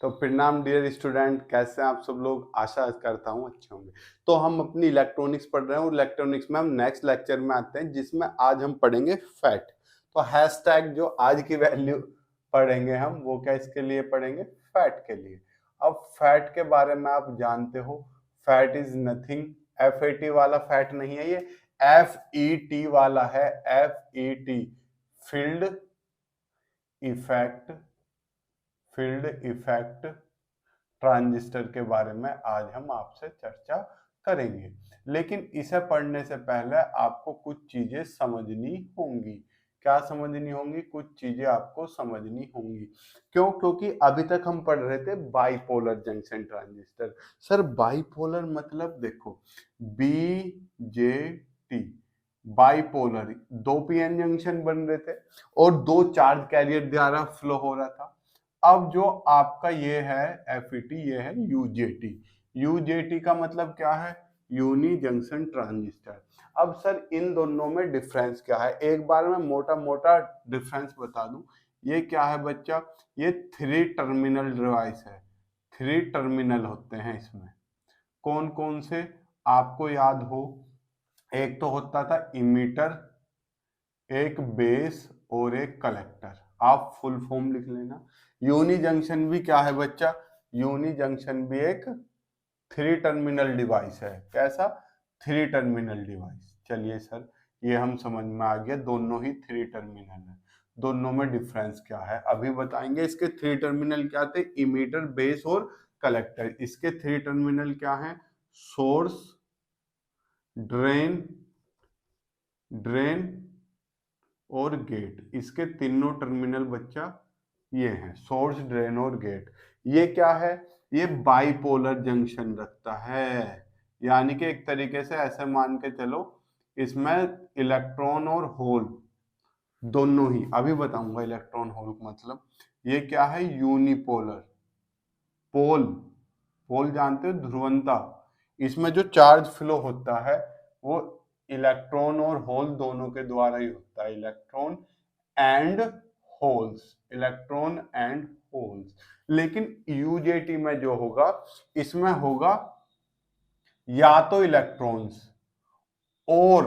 तो प्रणाम dear student, कैसे हैं आप सब लोग। आशा करता हूँ अच्छे होंगे। तो हम अपनी इलेक्ट्रॉनिक्स पढ़ रहे हैं और इलेक्ट्रॉनिक्स में हम नेक्स्ट लेक्चर में आते हैं जिसमें आज हम पढ़ेंगे फैट। तो हैशटैग जो आज की वैल्यू पढ़ेंगे हम वो क्या इसके लिए पढ़ेंगे, फैट के लिए। अब फैट के बारे में आप जानते हो, फैट इज नथिंग, FAT वाला फैट नहीं है, ये FET वाला है। FET field effect, field effect transistor के बारे में आज हम आपसे चर्चा करेंगे। लेकिन इसे पढ़ने से पहले आपको कुछ चीजें समझनी होंगी। क्या समझनी होंगी? कुछ चीजें आपको समझनी होंगी। क्यों? क्योंकि अभी तक हम पढ़ रहे थे bipolar junction transistor. Sir bipolar मतलब देखो, BJT बाइपोलर, दो PN जंक्शन बन रहे थे और दो चार्ज कैरियर द्वारा फ्लो हो रहा था। अब जो आपका ये है FET, ये है UJT। UJT का मतलब क्या है? Unijunction transistor. अब सर इन दोनों में डिफरेंस क्या है, एक बार मैं मोटा मोटा डिफरेंस बता दूं। ये क्या है बच्चा? ये 3 टर्मिनल डिवाइस है। 3 टर्मिनल होते हैं इसमें। कौन कौन से आपको याद हो? एक तो होता था इमीटर, एक बेस और एक कलेक्टर। आप फुल फॉर्म लिख लेना। यूनी जंक्शन भी क्या है बच्चा? यूनी जंक्शन भी एक 3 टर्मिनल डिवाइस है। कैसा? 3 टर्मिनल डिवाइस। चलिए सर, ये हम समझ में आ गया, दोनों ही 3 टर्मिनल है। दोनों में डिफरेंस क्या है अभी बताएंगे। इसके 3 टर्मिनल क्या थे? इमीटर, बेस और कलेक्टर। इसके 3 टर्मिनल क्या है? सोर्स, ड्रेन, ड्रेन और गेट। इसके तीनों टर्मिनल बच्चा ये हैं, सोर्स, ड्रेन और गेट। ये क्या है? ये बाइपोलर जंक्शन रखता है। यानी कि एक तरीके से ऐसे मान के चलो, इसमें इलेक्ट्रॉन और होल दोनों ही, अभी बताऊंगा इलेक्ट्रॉन होल मतलब। ये क्या है? यूनिपोलर। पोल, पोल जानते हो, ध्रुवंता। इसमें जो चार्ज फ्लो होता है वो इलेक्ट्रॉन और होल दोनों के द्वारा ही होता है। Electron and holes, electron and holes. लेकिन UJT में जो होगा, इसमें होगा या तो इलेक्ट्रॉन्स और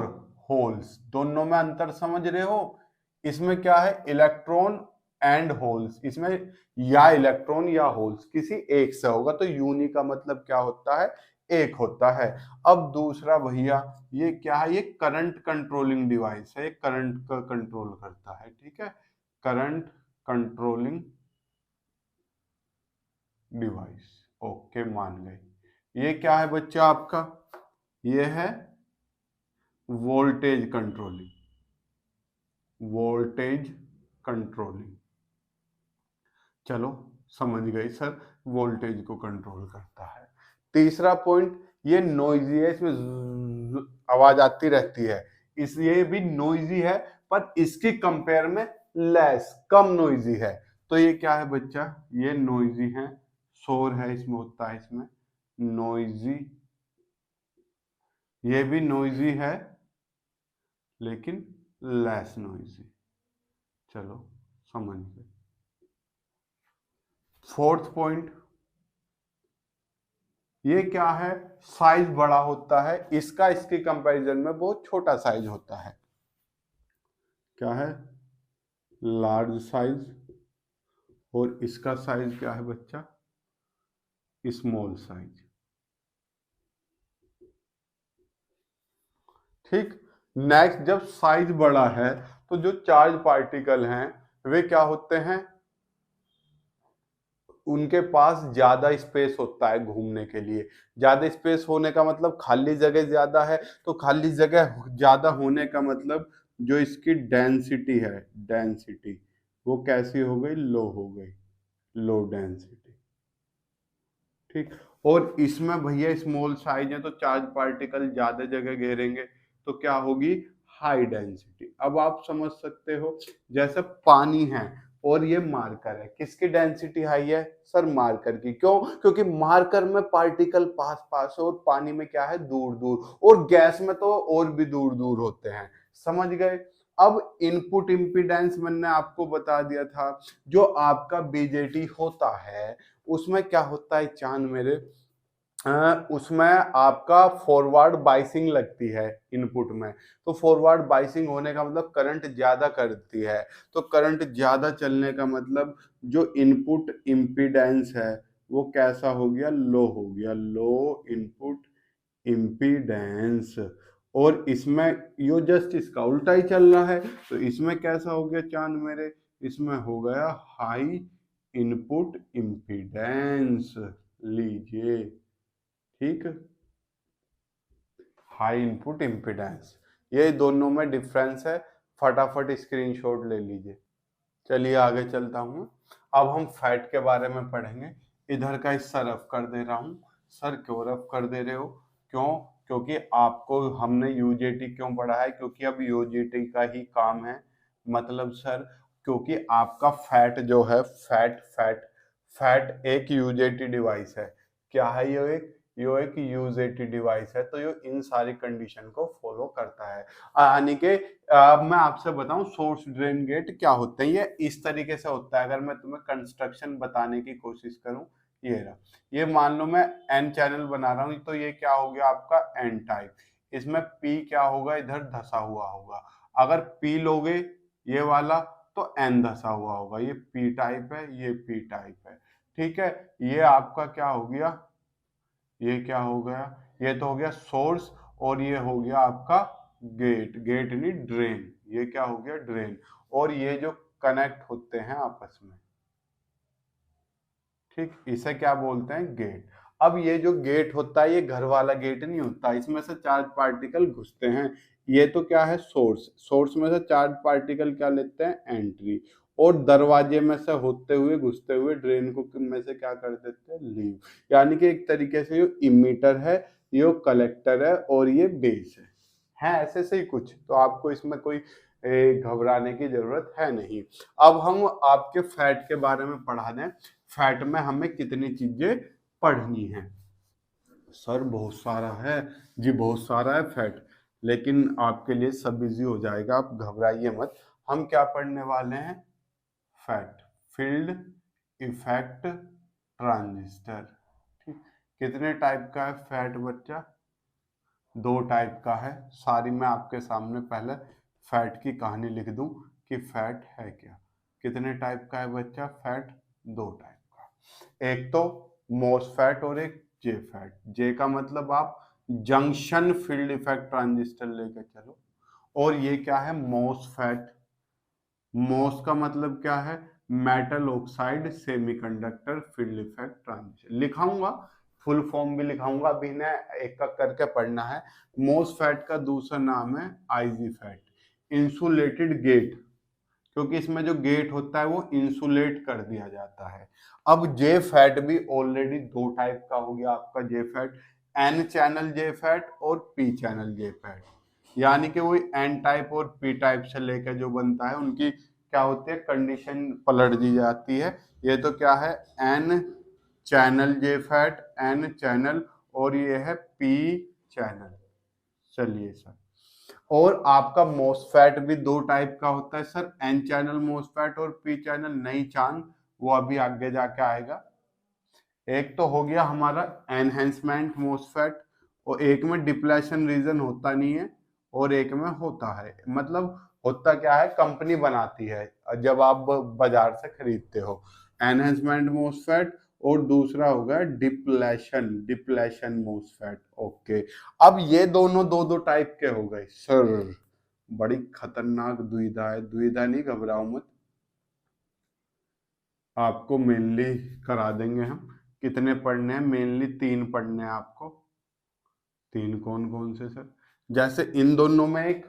होल्स। दोनों में अंतर समझ रहे हो? इसमें क्या है? Electron and holes. इसमें या इलेक्ट्रॉन या होल्स किसी एक से होगा। तो यूनि का मतलब क्या होता है? एक होता है। अब दूसरा भैया, ये क्या है? ये करंट कंट्रोलिंग डिवाइस है। ये करंट का कंट्रोल करता है, ठीक है। करंट कंट्रोलिंग डिवाइस, ओके मान गए। ये क्या है बच्चा आपका? ये है वोल्टेज कंट्रोलिंग, वोल्टेज कंट्रोलिंग। चलो समझ गए सर, वोल्टेज को कंट्रोल करता है। तीसरा पॉइंट, ये नोइजी है, इसमें आवाज आती रहती है, इसलिए भी नोइजी है, पर इसकी कंपेयर में लेस, कम नोइजी है। तो ये क्या है बच्चा? ये नोइजी है, शोर है इसमें, होता है इसमें नोइजी। ये भी नोइजी है लेकिन लेस नोइजी। चलो समझ गए। फोर्थ पॉइंट, ये क्या है? साइज बड़ा होता है इसका, इसके कंपैरिजन में बहुत छोटा साइज होता है। क्या है? Large size. और इसका साइज क्या है बच्चा? Small size. ठीक। नेक्स्ट, जब साइज बड़ा है तो जो चार्ज पार्टिकल हैं वे क्या होते हैं? उनके पास ज्यादा स्पेस होता है घूमने के लिए। ज्यादा स्पेस होने का मतलब खाली जगह ज्यादा है, तो खाली जगह ज्यादा होने का मतलब जो इसकी डेंसिटी है, डेंसिटी वो कैसी हो गई? लो हो गई, लो डेंसिटी। ठीक। और इसमें भैया स्मॉल साइज है तो चार्ज पार्टिकल ज्यादा जगह घेरेंगे, तो क्या होगी? High density. अब आप समझ सकते हो, जैसे पानी है और ये मार्कर है, किसकी डेंसिटी हाई है? सर मार्कर की। क्यों? क्योंकि मार्कर में पार्टिकल पास पास है और पानी में क्या है? दूर दूर, और गैस में तो और भी दूर दूर होते हैं। समझ गए? अब इनपुट इम्पीडेंस मैंने आपको बता दिया था, जो आपका बीजेटी होता है उसमें क्या होता है चांद मेरे, उसमें आपका फॉरवर्ड बाइसिंग लगती है इनपुट में। तो फॉरवर्ड बाइसिंग होने का मतलब करंट ज्यादा करती है, तो करंट ज्यादा चलने का मतलब जो इनपुट इम्पीडेंस है वो कैसा हो गया, लो हो गया, लो इनपुट इम्पीडेंस। और इसमें यो जस्ट इसका उल्टा ही चल रहा है, तो इसमें कैसा हो गया चांद मेरे, इसमें हो गया हाई इनपुट इम्पीडेंस। लीजिए, ठीक, हाई इनपुट इम्पीडेंस, ये दोनों में डिफरेंस है, फटाफट स्क्रीनशॉट ले लीजिए। चलिए आगे चलता हूँ। अब हम फैट के बारे में पढ़ेंगे। इधर का हिस्सा रफ कर दे रहा हूँ। सर क्यों रफ कर दे रहे हो, क्यों, क्योंकि आपको हमने यूजेटी क्यों पढ़ा है, क्योंकि अब यूजेटी का ही काम है। मतलब सर क्योंकि आपका फैट जो है, फैट एक यूजेटी डिवाइस है। क्या है ये एक यूजेटी डिवाइस है, तो ये इन सारी कंडीशन को फॉलो करता है। यानी कि मैं आपसे बताऊं सोर्स ड्रेन गेट क्या होते हैं, ये इस तरीके से होता है। अगर मैं तुम्हें कंस्ट्रक्शन बताने की कोशिश करूं, ये रहा, ये मान लो मैं एन चैनल बना रहा हूं, तो ये क्या हो गया आपका एन टाइप। इसमें पी क्या होगा, इधर धसा हुआ होगा। अगर पी लोगे ये वाला तो एन धसा हुआ होगा। ये पी टाइप है, ये पी टाइप है, ठीक है। ये आपका क्या हो गया, ये क्या हो गया, ये तो हो गया सोर्स, और ये हो गया आपका गेट, गेट नहीं ड्रेन, ये क्या हो गया ड्रेन। और ये जो कनेक्ट होते हैं आपस में, ठीक, इसे क्या बोलते हैं गेट। अब ये जो गेट होता है ये घर वाला गेट नहीं होता, इसमें से चार्ज पार्टिकल घुसते हैं। ये तो क्या है सोर्स, सोर्स में से चार्ज पार्टिकल क्या लेते हैं एंट्री, और दरवाजे में से होते हुए घुसते हुए ड्रेन को में से क्या कर देते हैं लीव। यानी कि एक तरीके से ये इमीटर है, ये कलेक्टर है, और ये बेस है ऐसे से ही कुछ। तो आपको इसमें कोई घबराने की जरूरत है नहीं। अब हम आपके फैट के बारे में पढ़ा दें। फैट में हमें कितनी चीजें पढ़नी है, सर बहुत सारा है जी, बहुत सारा है फैट, लेकिन आपके लिए सब इजी हो जाएगा, आप घबराइए मत। हम क्या पढ़ने वाले हैं, फैट, फील्ड इफेक्ट ट्रांजिस्टर, ठीक। कितने टाइप का है फैट बच्चा, दो टाइप का है। सारी मैं आपके सामने पहले फैट की कहानी लिख दूं कि फैट है क्या। कितने टाइप का है बच्चा फैट, दो टाइप का, एक तो मोसफैट और एक जे फैट। जे का मतलब आप जंक्शन फील्ड इफेक्ट ट्रांजिस्टर लेकर चलो, और ये क्या है मोसफैट। मोस का मतलब क्या है, metal oxide semiconductor field effect transistor. लिखाऊंगा, फुल फॉर्म भी लिखाऊंगा, अभी इन्हें एक एक करके पढ़ना है। मोसफैट का दूसरा नाम है आईजी फैट, इंसुलेटेड गेट, क्योंकि इसमें जो गेट होता है वो इंसुलेट कर दिया जाता है। अब जे फैट भी ऑलरेडी दो टाइप का हो गया आपका जे फैट, एन चैनल जे फैट और पी चैनल जे फैट। यानी कि वो एन टाइप और पी टाइप से लेकर जो बनता है उनकी क्या होती है कंडीशन पलट दी जाती है। ये तो क्या है एन चैनल जे फैट, एन चैनल, और ये है पी चैनल। चलिए सर, और आपका मोसफैट भी दो टाइप का होता है सर, एन चैनल मोसफैट और पी चैनल, नहीं चांद वो अभी आगे जाके आएगा। एक तो हो गया हमारा एनहेंसमेंट मोसफेट, और एक में डिप्लेशन रीजन होता नहीं है, और एक में होता है। मतलब होता क्या है, कंपनी बनाती है जब आप बाजार से खरीदते हो, एनहेंसमेंट मोसफेट, और दूसरा होगा डिप्लेशन मोसफेट। ओके, अब ये दोनों दो दो टाइप के हो गए सर, बड़ी खतरनाक दुविधा है। दुविधा नहीं, घबराओ मत, आपको मेनली करा देंगे हम। कितने पढ़ने हैं, मेनली तीन पढ़ने हैं आपको। तीन कौन कौन से सर, जैसे इन दोनों में एक,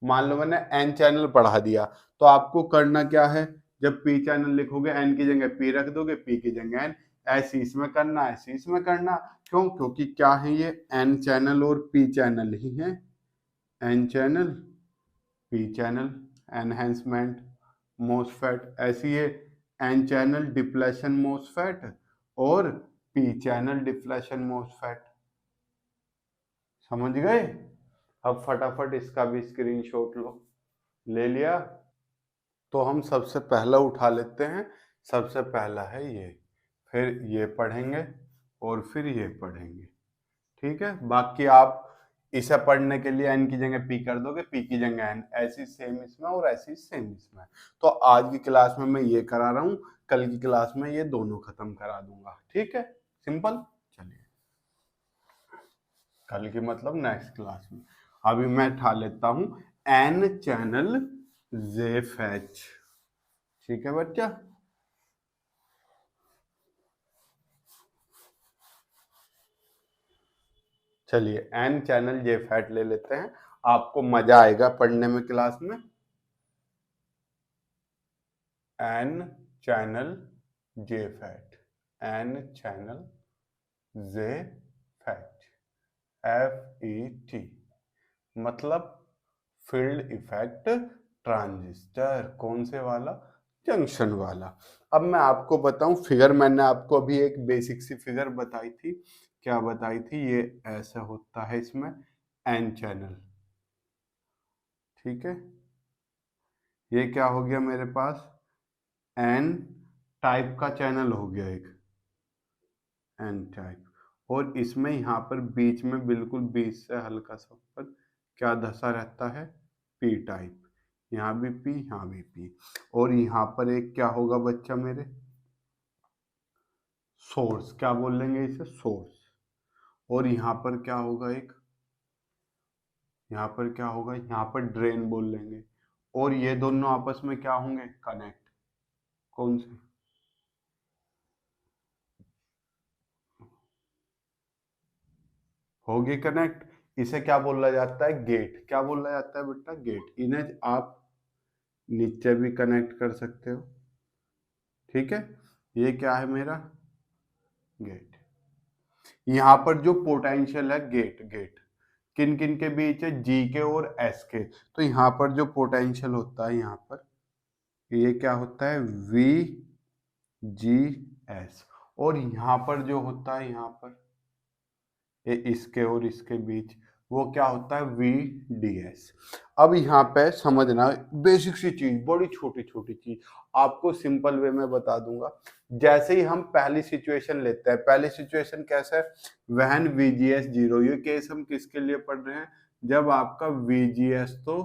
मान लो मैंने एन चैनल पढ़ा दिया, तो आपको करना क्या है, जब पी चैनल लिखोगे एन की जगह पी रख दोगे, पी की जगह एन, ऐसे इसमें करना, ऐसे इसमें करना। क्यों, क्योंकि क्या है ये एन चैनल और पी चैनल ही है, N channel P channel enhancement MOSFET, ऐसी है एन चैनल डिप्लेशन मोसफेट और पी चैनल डिप्लेशन मोसफेट। समझ गए, अब फटाफट इसका भी स्क्रीनशॉट लो। ले लिया। तो हम सबसे पहला उठा लेते हैं। सबसे पहला है ये, फिर ये पढ़ेंगे और फिर ये पढ़ेंगे। ठीक है, बाकी आप इसे पढ़ने के लिए n की जगह p कर दोगे, p की जगह n, ऐसी सेम इसमें और ऐसी सेम इसमें। तो आज की क्लास में मैं ये करा रहा हूँ, कल की क्लास में ये दोनों खत्म करा दूंगा। ठीक है, सिंपल। चलिए, कल की मतलब नेक्स्ट क्लास में। अभी मैं उठा लेता हूँ n चैनल JFET। ठीक है बच्चा, चलिए n चैनल JFET ले लेते हैं, आपको मजा आएगा पढ़ने में क्लास में। n channel JFET, n channel JFET, FET मतलब फील्ड इफेक्ट ट्रांजिस्टर। कौन से वाला? जंक्शन वाला। अब मैं आपको बताऊं फिगर, मैंने आपको अभी एक बेसिक सी फिगर बताई थी। क्या बताई थी? ये ऐसा होता है इसमें एन चैनल। ठीक है, ये क्या हो गया मेरे पास? एन टाइप का चैनल हो गया एक, एन टाइप। और इसमें यहाँ पर बीच में, बिल्कुल बीच से हल्का सा ऊपर क्या धसा रहता है? P type. यहाँ भी पी, यहाँ भी पी। और यहाँ पर एक क्या होगा बच्चा मेरे? सोर्स। क्या बोल लेंगे इसे? सोर्स। और यहाँ पर क्या होगा? एक यहाँ पर क्या होगा? यहाँ पर ड्रेन बोल लेंगे। और ये दोनों आपस में क्या होंगे? कनेक्ट। कौन से? होगी कनेक्ट। इसे क्या बोला जाता है? गेट। क्या बोला जाता है बेटा? गेट। इन्हें आप नीचे भी कनेक्ट कर सकते हो। ठीक है, ये क्या है मेरा? गेट। यहाँ पर जो पोटेंशियल है, गेट गेट किन किन के बीच है? जी के और एस के। तो यहाँ पर जो पोटेंशियल होता है, यहाँ पर ये क्या होता है? We G S. और यहाँ पर जो होता है, यहाँ पर ये इसके और इसके बीच, वो क्या होता है? V D S. अब यहाँ पे समझना बेसिक सी चीज, बड़ी छोटी छोटी चीज आपको सिंपल वे में बता दूंगा। जैसे ही हम पहली सिचुएशन लेते हैं, पहली सिचुएशन कैसे है? वहन VGS 0। ये केस हम किसके लिए पढ़ रहे हैं? जब आपका VGS तो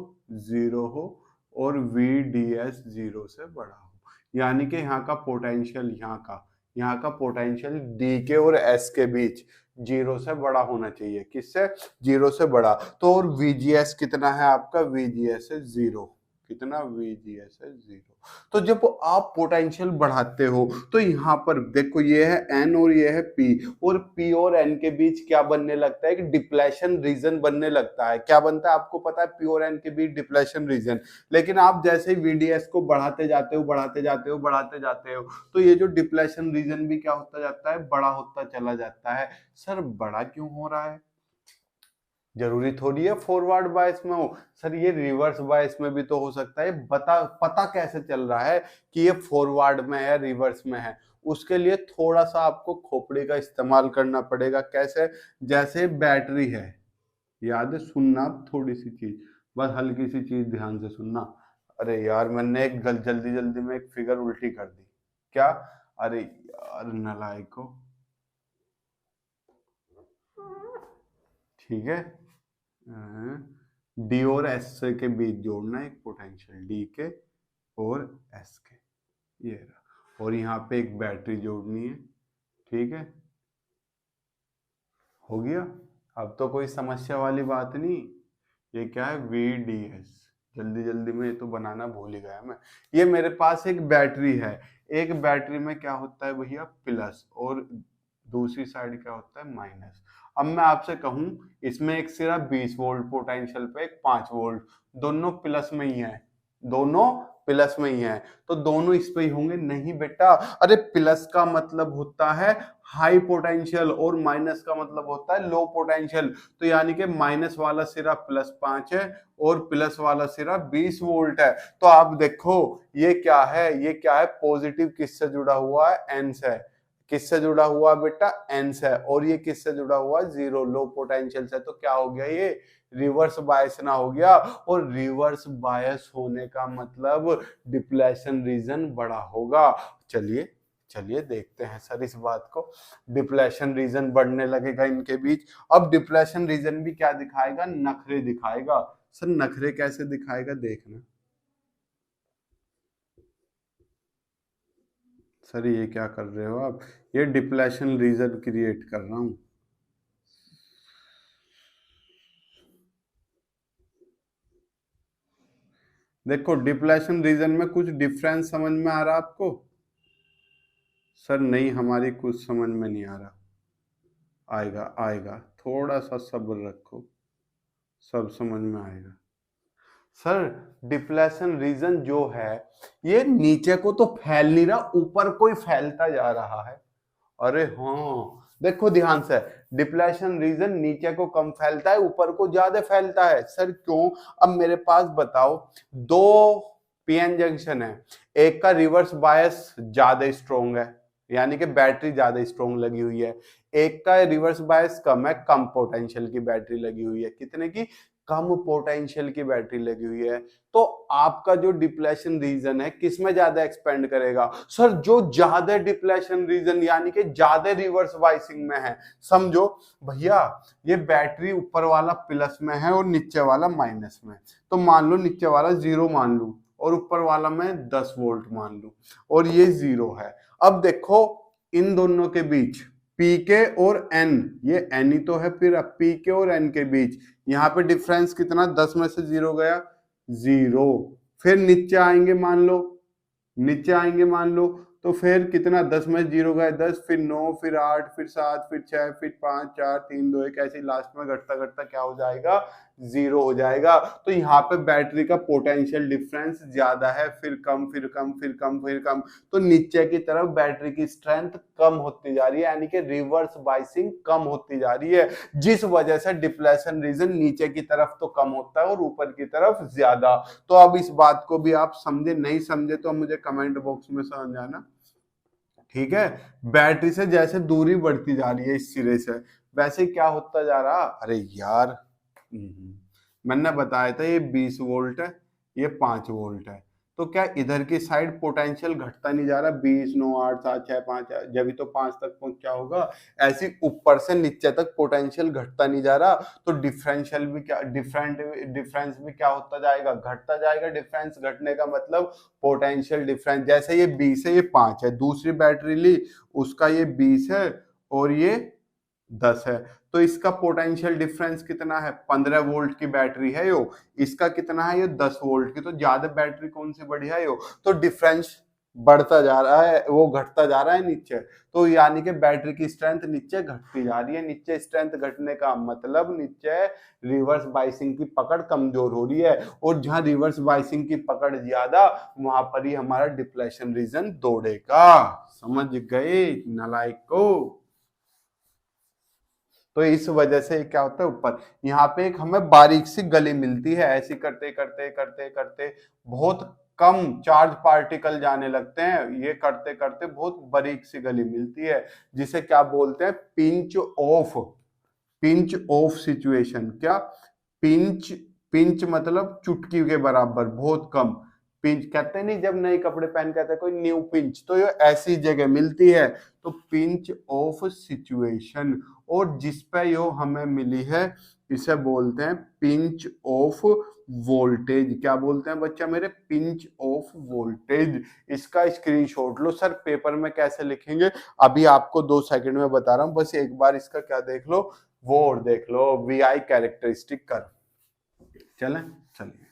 0 हो और VDS 0 से बड़ा हो, यानी कि यहाँ का पोटेंशियल, यहाँ का पोटेंशियल डी के और एस के बीच 0 से बड़ा होना चाहिए। किससे? 0 से बड़ा। तो और VGS कितना है आपका? VGS है 0। कितना? VGS है 0। तो जब आप पोटेंशियल बढ़ाते हो तो यहाँ पर देखो, ये है N और ये है P, और P और N के बीच क्या बनने लगता है? कि डिप्लेशन रीजन बनने लगता है। क्या बनता है? आपको पता है, P और N के बीच डिप्लेशन रीजन। लेकिन आप जैसे ही VDS को बढ़ाते जाते हो, बढ़ाते जाते हो, बढ़ाते जाते हो, तो ये जो डिप्लेशन रीजन भी क्या होता जाता है? बड़ा होता चला जाता है। सर बड़ा क्यों हो रहा है? जरूरी थोड़ी है फॉरवर्ड बायस में हो। सर ये रिवर्स बायस में भी तो हो सकता है। पता कैसे चल रहा है कि ये फॉरवर्ड में है, रिवर्स में है? उसके लिए थोड़ा सा आपको खोपड़ी का इस्तेमाल करना पड़ेगा। कैसे? जैसे बैटरी है, याद है? सुनना थोड़ी सी चीज, बस हल्की सी चीज ध्यान से सुनना। अरे यार, मैंने एक जल्दी जल्दी में एक फिगर उल्टी कर दी। क्या? अरे यार नालायको। ठीक है, डी और एस के बीच जोड़ना है एक पोटेंशियल, डी के और एस के। ये रहा। और यहाँ पे एक बैटरी जोड़नी है। ठीक है, हो गया। अब तो कोई समस्या वाली बात नहीं। ये क्या है? VDS। जल्दी जल्दी में ये तो बनाना भूल ही गया मैं। ये मेरे पास एक बैटरी है। एक बैटरी में क्या होता है भैया? प्लस, और दूसरी साइड क्या होता है? माइनस। अब मैं आपसे कहूं, इसमें एक सिरा 20 वोल्ट पोटेंशियल पे, एक 5 वोल्ट, दोनों प्लस में ही है। दोनों प्लस में ही है, तो दोनों इस पे ही होंगे? नहीं बेटा। अरे प्लस का मतलब होता है हाई पोटेंशियल और माइनस का मतलब होता है लो पोटेंशियल। तो यानी कि माइनस वाला सिरा +5 है और प्लस वाला सिरा 20 वोल्ट है। तो आप देखो ये क्या है? ये क्या है? पॉजिटिव किससे जुड़ा हुआ है? एन से। किससे जुड़ा हुआ बेटा, एन से, और ये किससे जुड़ा हुआ, जीरो लो पोटेंशियल से। तो क्या हो गया, ये रिवर्स बायस ना हो गया, और रिवर्स बायस होने का मतलब डिप्लेशन रीजन बड़ा होगा। चलिए चलिए देखते हैं सर इस बात को। डिप्लेशन रीजन बढ़ने लगेगा इनके बीच। अब डिप्लेशन रीजन भी क्या दिखाएगा, नखरे दिखाएगा। सर नखरे कैसे दिखाएगा, देखना। सर ये क्या कर रहे हो आप, ये डिप्लेशन रीजन क्रिएट कर रहा हूं। देखो डिप्लेशन रीजन में कुछ डिफरेंस समझ में आ रहा आपको। सर नहीं, हमारी कुछ समझ में नहीं आ रहा। आएगा आएगा, थोड़ा सा सब्र रखो, सब समझ में आएगा। सर डिप्लेशन रीजन जो है ये नीचे को तो फैल नहीं रहा, ऊपर को ही फैलता जा रहा है। अरे हाँ देखो ध्यान से, डिप्लेशन रीजन नीचे को कम फैलता है, ऊपर को ज्यादा फैलता है। सर क्यों, अब मेरे पास बताओ, दो पीएन जंक्शन है, एक का रिवर्स बायस ज्यादा स्ट्रोंग है, यानी कि बैटरी ज्यादा स्ट्रोंग लगी हुई है, एक का रिवर्स बायस कम है, कम पोटेंशियल की बैटरी लगी हुई है। कितने की, कम पोटेंशियल की बैटरी लगी हुई है। तो आपका जो डिप्लेशन रीजन है किसमें ज्यादा एक्सपेंड करेगा, सर जो ज्यादा डिप्लेशन रीजन यानी कि ज्यादा रिवर्स बायसिंग में है। समझो भैया, ये बैटरी ऊपर वाला प्लस में है और नीचे वाला माइनस में, तो मान लो नीचे वाला 0 मान लू और ऊपर वाला मैं 10 वोल्ट मान लू, और ये 0 है। अब देखो इन दोनों के बीच पीके और एन, ये एन ही तो है, फिर अब पीके और एन के बीच यहाँ पे डिफरेंस कितना, 10 में से 0 गया 0। फिर नीचे आएंगे मान लो, नीचे आएंगे मान लो, तो फिर कितना, 10 में 0 गए 10, फिर 9, फिर 8, फिर 7, फिर 6, फिर 5, 4, 3, 2, 1, ऐसे लास्ट में घटता घटता क्या हो जाएगा, 0 हो जाएगा। तो यहाँ पे बैटरी का पोटेंशियल डिफरेंस ज्यादा है, फिर कम, फिर कम, फिर कम, फिर कम, तो नीचे की तरफ बैटरी की स्ट्रेंथ कम होती जा रही है, यानी कि रिवर्स बाइसिंग कम होती जा रही है, जिस वजह से डिप्लेशन रीजन नीचे की तरफ तो कम होता है और ऊपर की तरफ ज्यादा। तो अब इस बात को भी आप समझे, नहीं समझे तो मुझे कमेंट बॉक्स में समझाना, ठीक है। बैटरी से जैसे दूरी बढ़ती जा रही है इस सिरे से, वैसे क्या होता जा रहा, अरे यार मैंने बताया था ये 20 वोल्ट है, ये 5 वोल्ट है, तो क्या इधर की साइड पोटेंशियल घटता नहीं जा रहा, 20, 9, 8, 7, 6, 5, जब भी तो 5 तक पहुंचा होगा, ऐसे ऊपर से नीचे तक पोटेंशियल घटता नहीं जा रहा, तो डिफरेंशियल भी क्या, डिफरेंस भी क्या होता जाएगा, घटता जाएगा। डिफरेंस घटने का मतलब पोटेंशियल डिफरेंस, जैसे ये 20 है, ये 5 है, दूसरी बैटरी ली उसका ये 20 है और ये 10 है, तो इसका पोटेंशियल डिफरेंस कितना है, 15 वोल्ट की बैटरी है यो, इसका कितना है, ये 10 वोल्ट की, तो ज्यादा बैटरी कौन सी बढ़िया है यो, तो डिफरेंस बढ़ता जा रहा है, वो घटता जा रहा है नीचे, तो यानी कि बैटरी की स्ट्रेंथ नीचे घटती जा रही है। नीचे स्ट्रेंथ घटने का मतलब नीचे रिवर्स बाइसिंग की पकड़ कमजोर हो रही है, और जहां रिवर्स बाइसिंग की पकड़ ज्यादा, वहां पर ही हमारा डिप्लेशन रीजन दौड़ेगा। समझ गए नालायक को। तो इस वजह से क्या होता है, ऊपर यहाँ पे एक हमें बारीक सी गली मिलती है, ऐसी करते करते करते करते बहुत कम चार्ज पार्टिकल जाने लगते हैं, ये करते करते बहुत बारीक सी गली मिलती है, जिसे क्या बोलते हैं, pinch of, pinch of situation. क्या, पिंच, पिंच मतलब चुटकी के बराबर, बहुत कम। पिंच कहते नहीं, जब नए कपड़े पहन कहते कोई न्यू पिंच, तो ये ऐसी जगह मिलती है, तो पिंच ऑफ सिचुएशन, और जिस पे यो हमें मिली है इसे बोलते हैं पिंच ऑफ वोल्टेज। क्या बोलते हैं बच्चा मेरे, पिंच ऑफ वोल्टेज। इसका स्क्रीनशॉट लो। सर पेपर में कैसे लिखेंगे, अभी आपको 2 सेकंड में बता रहा हूं, बस एक बार इसका क्या देख लो, वो और देख लो, VI कैरेक्टरिस्टिक कर्व। चलें, चलिए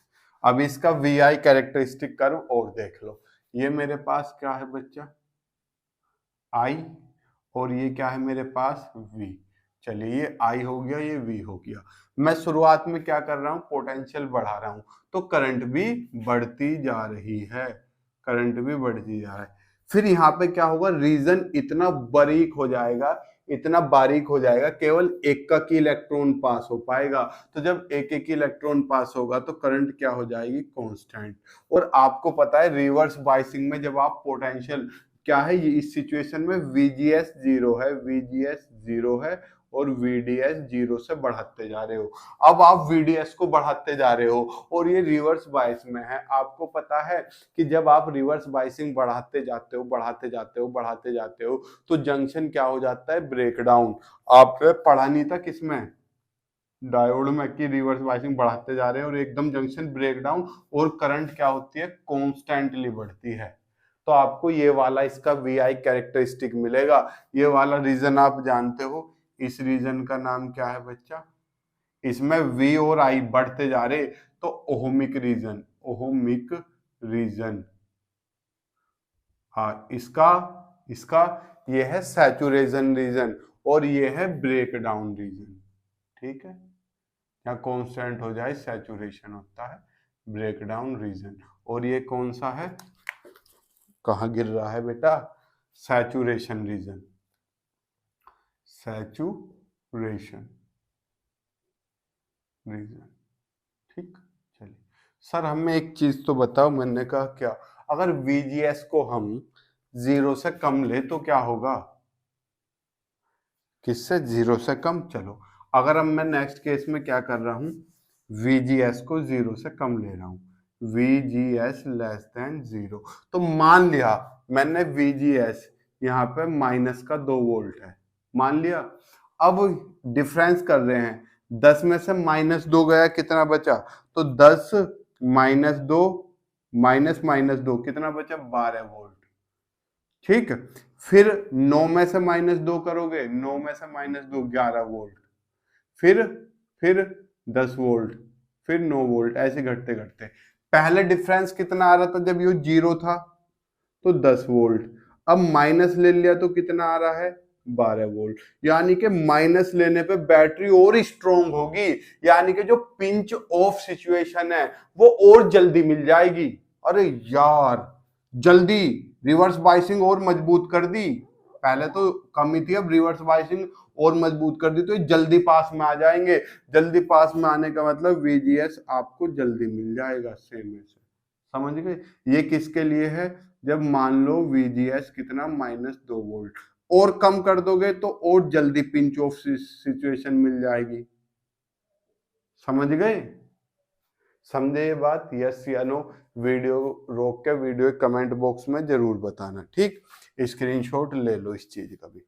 अब इसका VI कैरेक्टरिस्टिक कर्व और देख लो। ये मेरे पास क्या है बच्चा, I, और ये क्या है मेरे पास, V। चलिए ये I हो गया, ये V हो गया। मैं शुरुआत में क्या कर रहा हूं, पोटेंशियल बढ़ा रहा हूं, तो करंट भी बढ़ती जा रही है, करंट भी बढ़ती जा रहा है। फिर यहाँ पे क्या होगा, रीजन इतना बारीक हो जाएगा, इतना बारीक हो जाएगा, केवल एक का की इलेक्ट्रॉन पास हो पाएगा, तो जब एक एक इलेक्ट्रॉन पास होगा तो करंट क्या हो जाएगी, कांस्टेंट। और आपको पता है रिवर्स बाइसिंग में जब आप पोटेंशियल क्या है ये, इस सिचुएशन में VGS 0 है, VGS 0 है और VDS 0 से बढ़ाते जा रहे हो। अब आप VDS को बढ़ाते जा रहे हो और ये रिवर्स बायस में है। आपको पता है कि जब आप रिवर्स बायसिंग बढ़ाते जाते हो बढ़ाते जाते हो बढ़ाते जाते हो तो जंक्शन क्या हो जाता है, ब्रेकडाउन। आपने पढ़ा नहीं था किसमें, डायोड में, कि रिवर्स बायसिंग बढ़ाते जा रहे हैं और एकदम जंक्शन ब्रेकडाउन और करंट क्या होती है, कॉन्स्टेंटली बढ़ती है। तो आपको ये वाला इसका VI कैरेक्टरिस्टिक मिलेगा। ये वाला रीजन आप जानते हो, इस रीजन का नाम क्या है बच्चा, इसमें V और I बढ़ते जा रहे तो ओहमिक रीजन, ओहमिक रीजन। हाँ, इसका इसका ये है सैचुरेशन रीजन और ये है ब्रेकडाउन रीजन। ठीक है, या कांस्टेंट हो जाए सैचुरेशन होता है ब्रेकडाउन रीजन। और ये कौन सा है, कहाँ गिर रहा है बेटा, सैचुरेशन रीजन, सैचुरेशन रीजन। ठीक, चलिए सर हमें एक चीज तो बताओ। मैंने कहा क्या, अगर VGS को हम 0 से कम ले तो क्या होगा, किससे, 0 से कम। चलो अगर अब मैं नेक्स्ट केस में क्या कर रहा हूं, VGS को 0 से कम ले रहा हूं, VGS लेस देन 0। तो मान लिया मैंने VGS यहाँ पे माइनस का 2 वोल्ट है, मान लिया। अब डिफरेंस कर रहे हैं, 10 में से -2 गया, कितना बचा, तो 10 -2 माइनस -2 कितना बचा, 12 वोल्ट। ठीक, फिर 9 में से -2 करोगे, 9 में से -2 11 वोल्ट, फिर 10 वोल्ट, फिर 9 वोल्ट, ऐसे घटते घटते। पहले डिफरेंस कितना आ रहा था जब ये 0 था, तो 10 वोल्ट। अब माइनस ले लिया तो कितना आ रहा है, 12 वोल्ट। यानी कि माइनस लेने पे बैटरी और स्ट्रोंग होगी, यानी कि जो पिंच ऑफ सिचुएशन है वो और जल्दी मिल जाएगी। अरे यार, जल्दी रिवर्स बाइसिंग और मजबूत कर दी, पहले तो कमी थी, अब रिवर्स बाइसिंग और मजबूत कर दी तो ये जल्दी पास में आ जाएंगे। जल्दी पास में आने का मतलब VGS आपको जल्दी मिल जाएगा सेम में से, समझ गए। ये किसके लिए है, जब मान लो VGS कितना -2 वोल्ट, और कम कर दोगे तो और जल्दी पिंच ऑफ सिचुएशन मिल जाएगी। समझ गए, समझे ये बात, यस या नो। वीडियो रोक के वीडियो कमेंट बॉक्स में जरूर बताना। ठीक, स्क्रीनशॉट ले लो इस चीज का भी,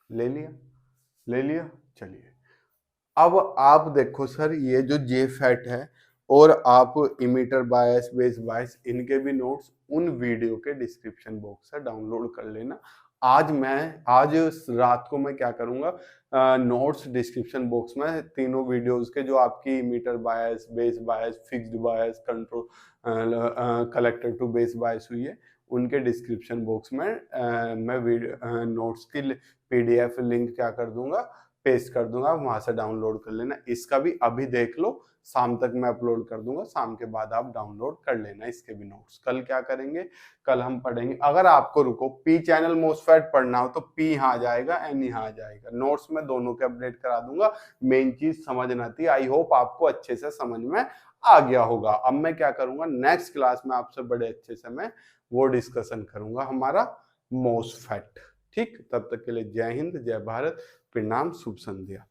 ले लिया, ले लिया। चलिए अब आप देखो सर, ये जो JFET है और आप इमीटर बायस, बेस बायस, इनके भी नोट्स उन वीडियो के डिस्क्रिप्शन बॉक्स से डाउनलोड कर लेना। आज रात को मैं क्या करूंगा, नोट्स डिस्क्रिप्शन बॉक्स में तीनों वीडियोस के, जो आपकी emitter bias, base bias, fixed bias, control collector to base bias हुई है, उनके डिस्क्रिप्शन बॉक्स में मैं वीडियो नोट्स की PDF लिंक क्या कर दूंगा, पेस्ट कर दूंगा, वहां से डाउनलोड कर लेना। इसका भी अभी देख लो, शाम तक मैं अपलोड कर दूंगा, शाम के बाद आप डाउनलोड कर लेना इसके भी नोट्स। कल क्या करेंगे, कल हम पढ़ेंगे, अगर आपको रुको P चैनल मोसफेट पढ़ना हो तो P यहाँ आ जाएगा, N यहाँ आ जाएगा। नोट्स में दोनों के अपडेट करा दूंगा, मेन चीज समझना थी। आई होप आपको अच्छे से समझ में आ गया होगा। अब मैं क्या करूंगा, नेक्स्ट क्लास में आपसे बड़े अच्छे से मैं वो डिस्कशन करूंगा, हमारा मोसफेट। ठीक, तब तक के लिए जय हिंद, जय भारत, प्रणाम, शुभ संध्या।